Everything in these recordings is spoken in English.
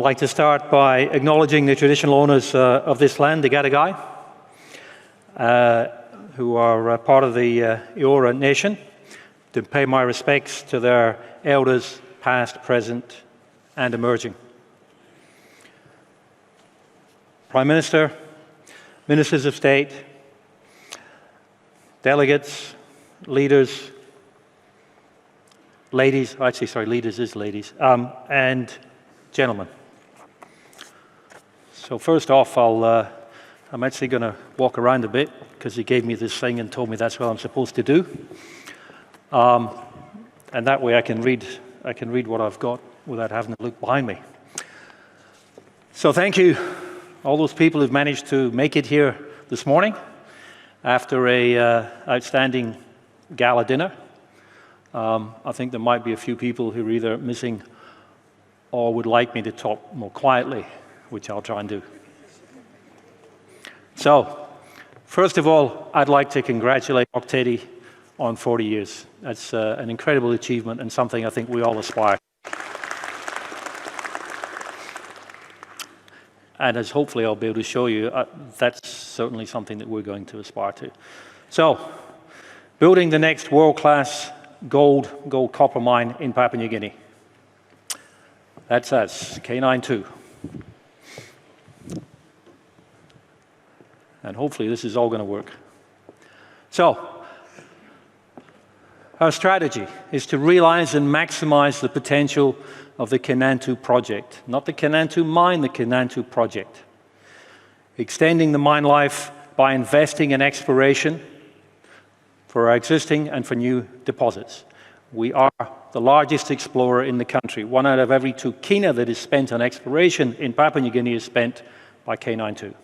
I'd like to start by acknowledging the traditional owners of this land, the Gadigai, who are part of the Eora Nation, to pay my respects to their elders, past, present, and emerging. Prime Minister, Ministers of State, delegates, leaders, ladies, actually, sorry, leaders is ladies, and gentlemen. So first off, I'm actually going to walk around a bit because he gave me this thing and told me that's what I'm supposed to do. And that way I can read what I've got without having to look behind me. So thank you, all those people who've managed to make it here this morning after a outstanding gala dinner. I think there might be a few people who are either missing or would like me to talk more quietly, which I'll try and do. So, first of all, I'd like to congratulate Octedi on 40 years. That's an incredible achievement and something I think we all aspire. And as hopefully I'll be able to show you, that's certainly something that we're going to aspire to. So, building the next world-class gold copper mine in Papua New Guinea. That's us, K92. And hopefully this is all going to work. So, our strategy is to realize and maximize the potential of the K92 project. Not the K92 mine, the K92 project. Extending the mine life by investing in exploration for our existing and for new deposits. We are the largest explorer in the country. 1 out of every 2 kina that is spent on exploration in Papua New Guinea is spent by K92.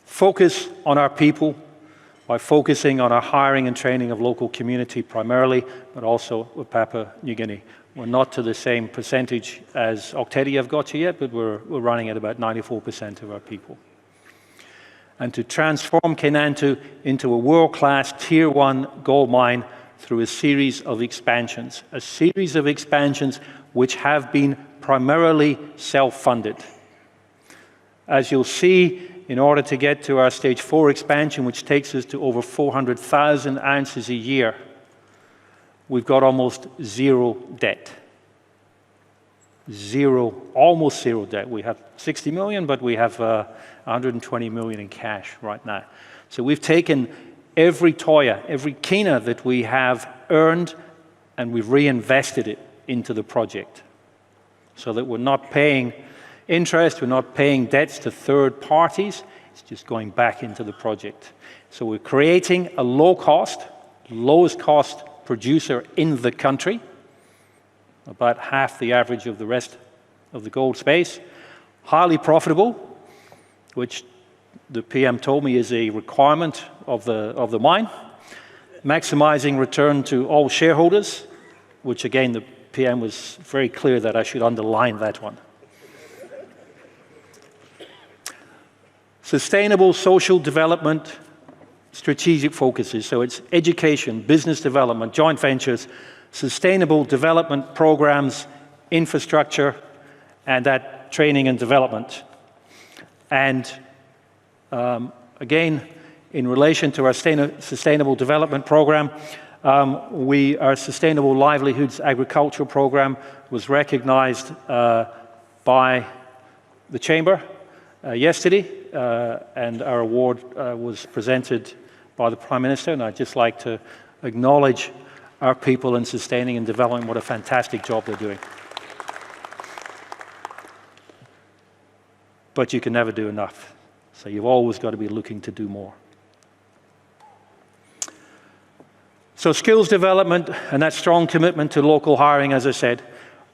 Focus on our people by focusing on our hiring and training of local community primarily, but also with Papua New Guinea. We're not to the same percentage as Octedi have got to yet, but we're running at about 94% of our people. And to transform K92 into a world-class Tier 1 gold mine through a series of expansions which have been primarily self-funded. As you'll see, in order to get to our Stage 4 expansion, which takes us to over 400,000 ounces a year, we've got almost zero debt. Almost zero debt. We have 60 million, but we have 120 million in cash right now. So we've taken every toya, every kina that we have earned, and we've reinvested it into the project. So that we're not paying interest, we're not paying debts to third parties, it's just going back into the project. So we're creating a lowest cost producer in the country, about half the average of the rest of the gold space, highly profitable, which the PM told me is a requirement of the mine, maximizing return to all shareholders, which again the PM was very clear that I should underline that one. Sustainable social development strategic focuses, so it's education, business development, joint ventures, sustainable development programs, infrastructure, and that training and development. And again, in relation to our sustainable development program, our Sustainable Livelihoods Agricultural Program was recognized by the Chamber yesterday, and our award was presented by the Prime Minister, and I'd just like to acknowledge our people in sustaining and developing. What a fantastic job they're doing. But you can never do enough, so you've always got to be looking to do more. So skills development and that strong commitment to local hiring, as I said.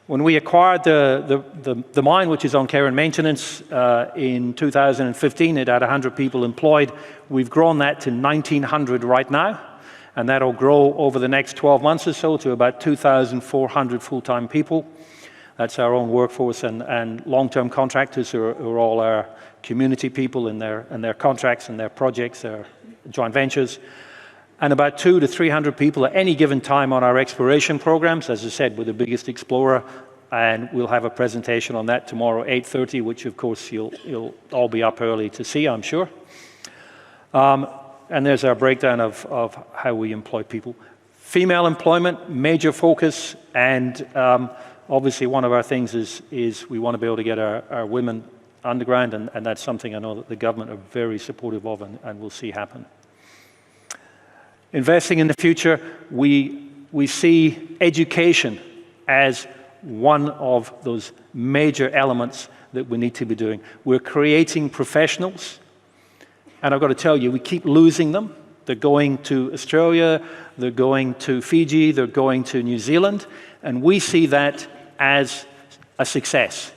When we acquired the mine, which is on care and maintenance, in 2015, it had 100 people employed. We've grown that to 1,900 right now, and that'll grow over the next 12 months or so to about 2,400 full-time people. That's our own workforce and long-term contractors who are all our community people in their contracts and their projects, their joint ventures. And about 200 to 300 people at any given time on our exploration programs. As I said, we're the biggest explorer and we'll have a presentation on that tomorrow, 8:30, which of course you'll all be up early to see, I'm sure. And there's our breakdown of how we employ people. Female employment, major focus, and obviously one of our things is we want to be able to get our women underground, and that's something I know that the government are very supportive of and will see happen. Investing in the future, we see education as one of those major elements that we need to be doing. We're creating professionals, and I've got to tell you, we keep losing them. They're going to Australia, they're going to Fiji, they're going to New Zealand, and we see that as a success.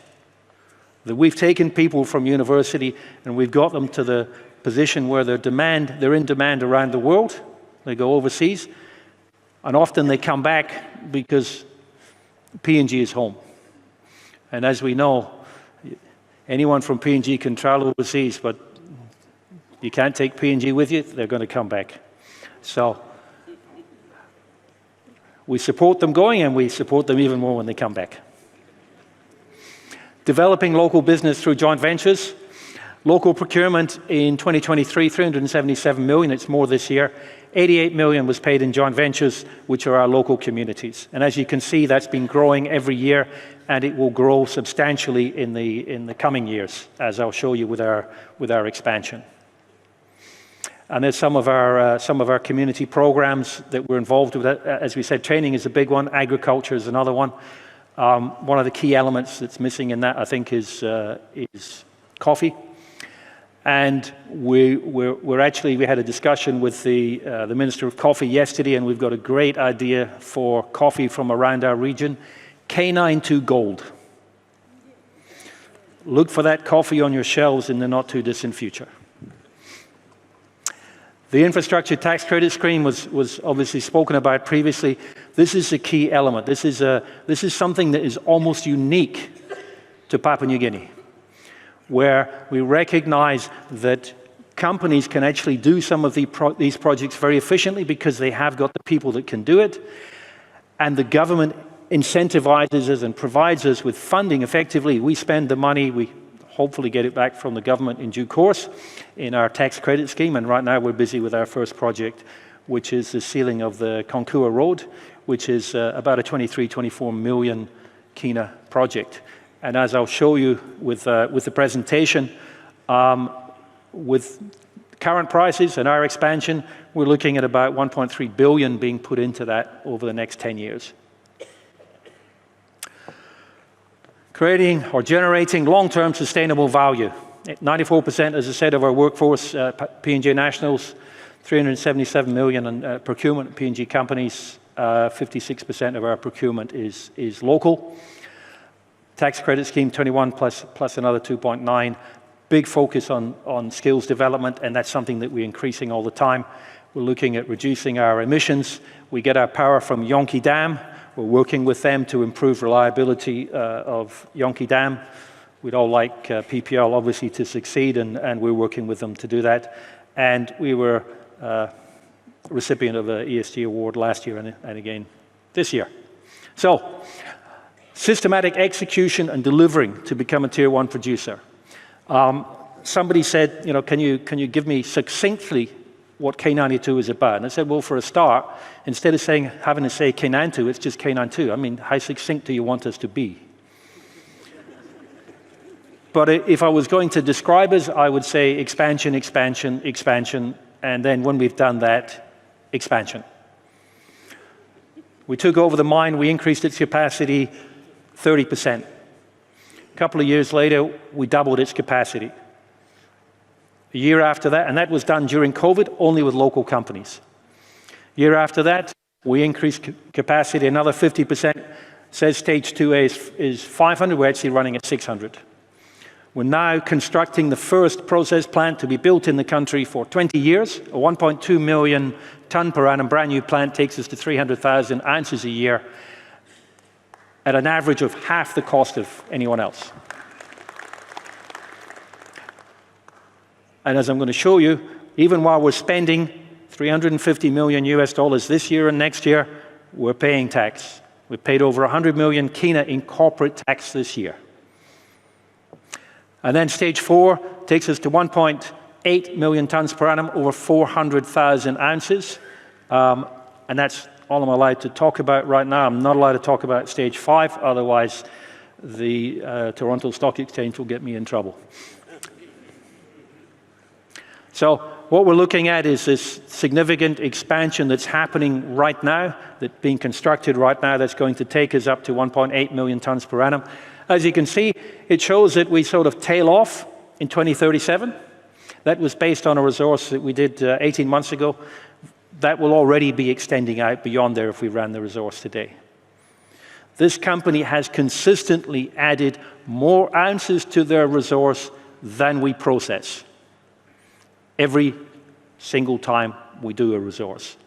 That we've taken people from university and we've got them to the position where they're in demand around the world. They go overseas, and often they come back because PNG is home. And as we know, anyone from PNG can travel overseas, but you can't take PNG with you, they're going to come back. So we support them going, and we support them even more when they come back. Developing local business through joint ventures. Local procurement in 2023, 377 million, it's more this year. 88 million was paid in joint ventures, which are our local communities. And as you can see, that's been growing every year, and it will grow substantially in the coming years, as I'll show you with our expansion. And there's some of our community programs that we're involved with. As we said, training is a big one. Agriculture is another one. One of the key elements that's missing in that, I think, is coffee. And we had a discussion with the Minister of Coffee yesterday, and we've got a great idea for coffee from around our region. K92 Gold. Look for that coffee on your shelves in the not too distant future. The infrastructure tax credit scheme was obviously spoken about previously. This is a key element. This is something that is almost unique to Papua New Guinea, where we recognize that companies can actually do some of these projects very efficiently because they have got the people that can do it, and the government incentivizes us and provides us with funding effectively. We spend the money, we hopefully get it back from the government in due course in our tax credit scheme, and right now we're busy with our first project, which is the sealing of the Konkua Road, which is about a 24 million kina project. And as I'll show you with the presentation, with current prices and our expansion, we're looking at about 1.3 billion being put into that over the next 10 years. Creating or generating long-term sustainable value. 94%, as I said, of our workforce, PNG nationals, 377 million in procurement, PNG companies, 56% of our procurement is local. Tax credit scheme 21 plus another 2.9. Big focus on skills development, and that's something that we're increasing all the time. We're looking at reducing our emissions. We get our power from Yonki Dam. We're working with them to improve reliability of Yonki Dam. We'd all like PPL obviously to succeed, and we're working with them to do that. And we were recipient of the ESG award last year and again this year. So, systematic execution and delivering to become a tier 1 producer. Somebody said, can you give me succinctly what K92 is about? And I said, well, for a start, instead of having to say K92, it's just K92. I mean, how succinct do you want us to be? But if I was going to describe us, I would say expansion, expansion, expansion, and then when we've done that, expansion. We took over the mine, we increased its capacity 30%. A couple of years later, we doubled its capacity. A year after that, and that was done during COVID, only with local companies. A year after that, we increased capacity another 50%. Says stage 2A is 500, we're actually running at 600. We're now constructing the first process plant to be built in the country for 20 years. A 1.2 million ton per annum brand new plant takes us to 300,000 ounces a year at an average of half the cost of anyone else. And as I'm going to show you, even while we're spending $350 million US this year and next year, we're paying tax. We paid over 100 million kina in corporate tax this year. And then stage 4 takes us to 1.8 million tons per annum, over 400,000 ounces. And that's all I'm allowed to talk about right now. I'm not allowed to talk about stage 5, otherwise the Toronto Stock Exchange will get me in trouble. So what we're looking at is this significant expansion that's happening right now, that's being constructed right now, that's going to take us up to 1.8 million tons per annum. As you can see, it shows that we sort of tail off in 2037. That was based on a resource that we did 18 months ago. That will already be extending out beyond there if we ran the resource today. This company has consistently added more ounces to their resource than we process every single time we do a resource.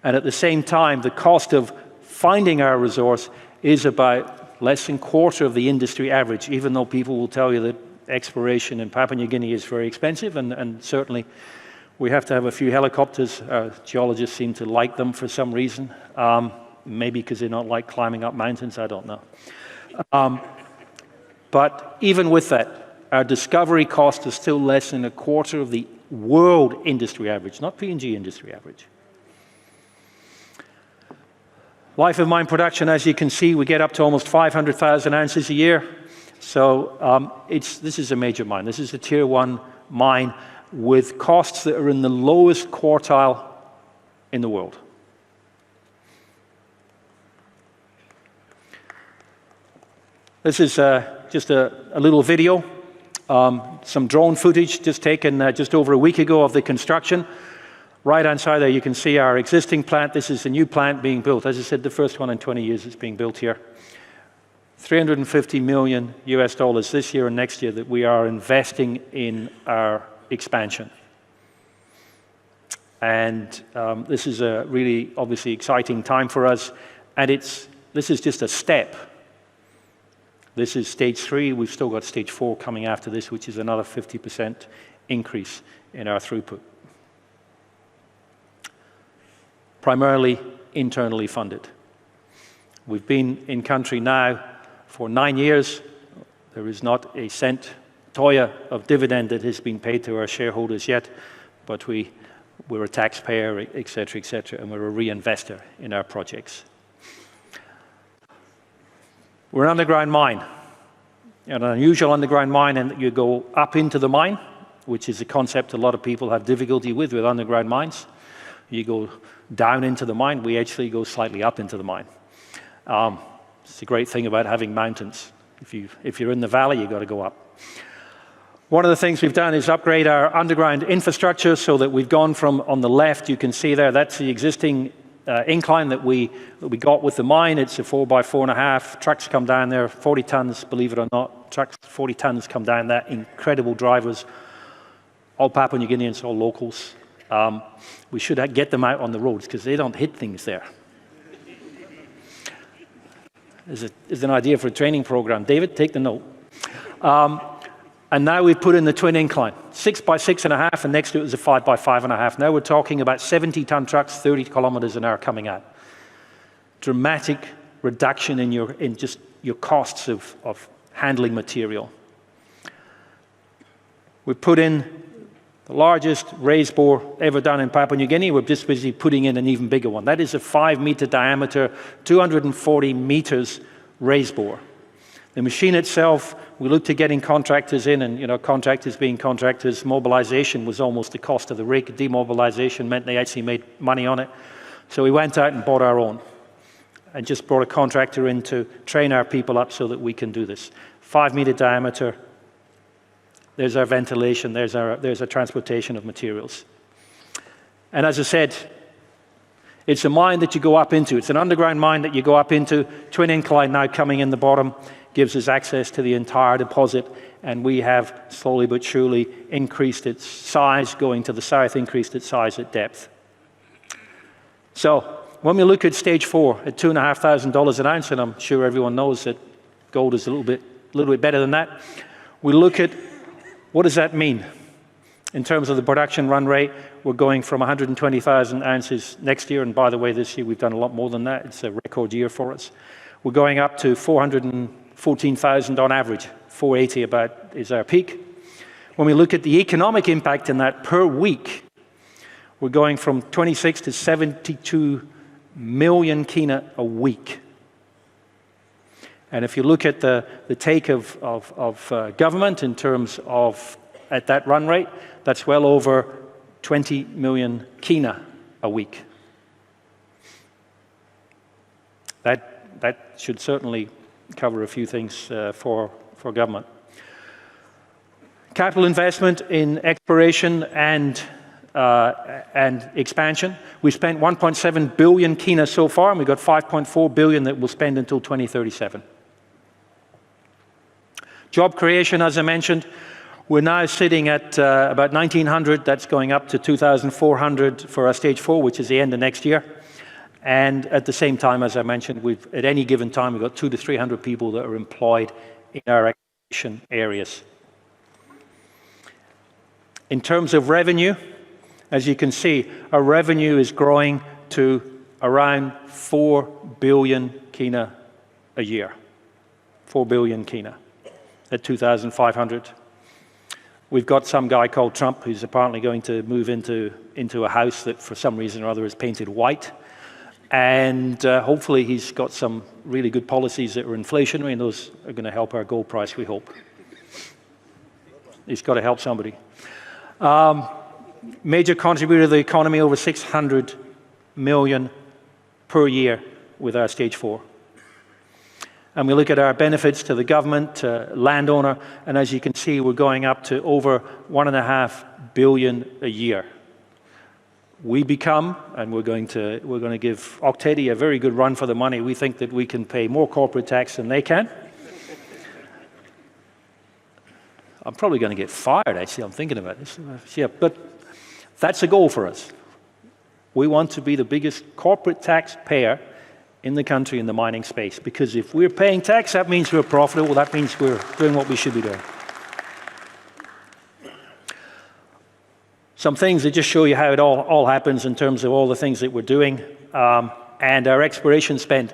And at the same time, the cost of finding our resource is about less than a quarter of the industry average, even though people will tell you that exploration in Papua New Guinea is very expensive, and certainly we have to have a few helicopters. Geologists seem to like them for some reason, maybe because they don't like climbing up mountains, I don't know. But even with that, our discovery cost is still less than a quarter of the world industry average, not PNG industry average. Life of mine production, as you can see, we get up to almost 500,000 ounces a year. So this is a major mine. This is a tier 1 mine with costs that are in the lowest quartile in the world. This is just a little video. Some drone footage just taken just over a week ago of the construction. Right-hand side there, you can see our existing plant. This is a new plant being built. As I said, the first one in 20 years that's being built here. $350 million US this year and next year that we are investing in our expansion. And this is a really, obviously, exciting time for us. And this is just a step. This is stage 3. We've still got stage 4 coming after this, which is another 50% increase in our throughput. Primarily internally funded. We've been in country now for 9 years. There is not a cent toya of dividend that has been paid to our shareholders yet, but we're a taxpayer, et cetera, and we're a reinvestor in our projects. We're an underground mine, an unusual underground mine, and you go up into the mine, which is a concept a lot of people have difficulty with underground mines. You go down into the mine, we actually go slightly up into the mine. It's a great thing about having mountains. If you're in the valley, you've got to go up. One of the things we've done is upgrade our underground infrastructure so that we've gone from, on the left, you can see there, that's the existing incline that we got with the mine. It's a 4x4.5. Trucks come down there, 40 tons, believe it or not. Trucks, 40 tons come down there. Incredible drivers, all Papua New Guineans, all locals. We should get them out on the roads because they don't hit things there. There's an idea for a training program. David, take the note. And now we've put in the twin incline, 6x6.5, and next to it is a 5x5.5. Now we're talking about 70-ton trucks, 30 kilometers an hour coming out. Dramatic reduction in just your costs of handling material. We've put in the largest raise bore ever done in Papua New Guinea. We're just busy putting in an even bigger one. That is a 5-meter diameter, 240 meters raise bore. The machine itself, we looked at getting contractors in, and contractors being contractors, mobilization was almost the cost of the rig. Demobilization meant they actually made money on it. So we went out and bought our own and just brought a contractor in to train our people up so that we can do this. 5-meter diameter. There's our ventilation, there's our transportation of materials. And as I said, it's a mine that you go up into. It's an underground mine that you go up into. Twin incline now coming in the bottom gives us access to the entire deposit, and we have slowly but surely increased its size, going to the south, increased its size at depth. So when we look at stage 4 at $2,500 an ounce, and I'm sure everyone knows that gold is a little bit better than that, we look at what does that mean? In terms of the production run rate, we're going from 120,000 ounces next year, and by the way, this year we've done a lot more than that. It's a record year for us. We're going up to 414,000 on average. 480 about is our peak. When we look at the economic impact in that per week, we're going from 26 to 72 million kina a week. And if you look at the take of government in terms of at that run rate, that's well over 20 million kina a week. That should certainly cover a few things for government. Capital investment in exploration and expansion. We spent 1.7 billion kina so far, and we've got 5.4 billion that we'll spend until 2037. Job creation, as I mentioned, we're now sitting at about 1,900. That's going up to 2,400 for our stage 4, which is the end of next year. And at the same time, as I mentioned, at any given time, we've got 200 to 300 people that are employed in our exploration areas. In terms of revenue, as you can see, our revenue is growing to around 4 billion kina a year. 4 billion kina at 2,500. We've got some guy called Trump who's apparently going to move into a house that for some reason or other is painted white. And hopefully he's got some really good policies that are inflationary, and those are going to help our gold price, we hope. He's got to help somebody. Major contributor to the economy, over 600 million per year with our stage 4. And we look at our benefits to the government, landowner, and as you can see, we're going up to over 1.5 billion a year. We become, and we're going to give Octady a very good run for the money. We think that we can pay more corporate tax than they can. I'm probably going to get fired, actually. I'm thinking about this. Yeah, but that's a goal for us. We want to be the biggest corporate taxpayer in the country in the mining space, because if we're paying tax, that means we're profitable. That means we're doing what we should be doing. Some things that just show you how it all happens in terms of all the things that we're doing, and our exploration spend.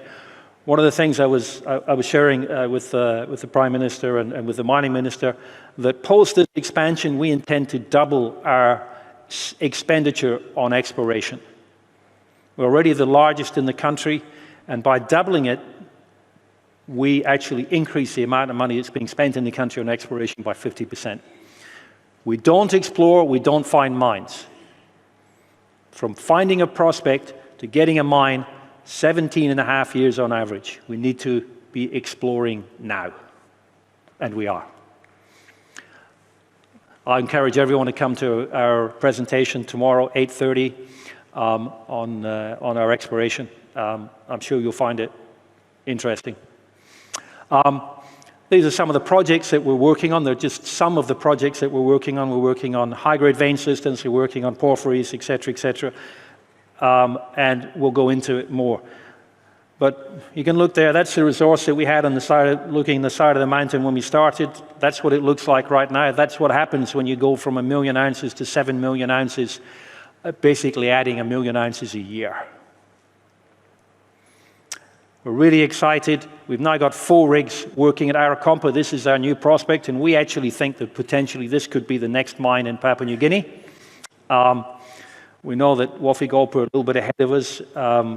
One of the things I was sharing with the Prime Minister and with the Mining Minister, that post this expansion, we intend to double our expenditure on exploration. We're already the largest in the country, and by doubling it, we actually increase the amount of money that's being spent in the country on exploration by 50%. We don't explore, we don't find mines. From finding a prospect to getting a mine, 17.5 years on average. We need to be exploring now, and we are. I encourage everyone to come to our presentation tomorrow, 8:30, on our exploration. I'm sure you'll find it interesting. These are some of the projects that we're working on. They're just some of the projects that we're working on. We're working on high-grade vein systems. We're working on porphyries, etc., etc. And we'll go into it more. But you can look there. That's the resource that we had on the side, looking the side of the mountain when we started. That's what it looks like right now. That's what happens when you go from 1 million ounces to 7 million ounces, basically adding 1 million ounces a year. We're really excited. We've now got 4 rigs working at Arakompa. This is our new prospect, and we actually think that potentially this could be the next mine in Papua New Guinea. We know that Wafi-Golpu are a little bit ahead of us.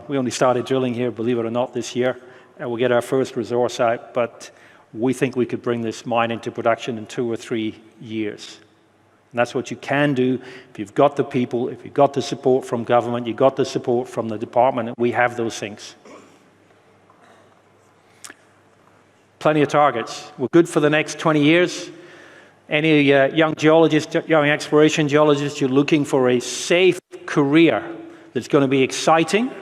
We only started drilling here, believe it or not, this year, and we'll get our first resource out, but we think we could bring this mine into production in 2 or 3 years. And that's what you can do if you've got the people, if you've got the support from government, you've got the support from the department, and we have those things. Plenty of targets. We're good for the next 20 years. Any young geologist, young exploration geologist, you're looking for a safe career that's going to be exciting,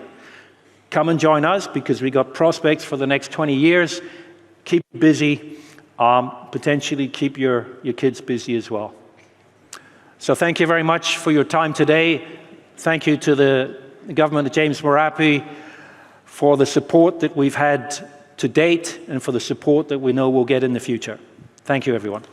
come and join us, because we got prospects for the next 20 years. Keep busy, potentially keep your kids busy as well. So thank you very much for your time today. Thank you to the government of James Marape for the support that we've had to date and for the support that we know we'll get in the future. Thank you, everyone.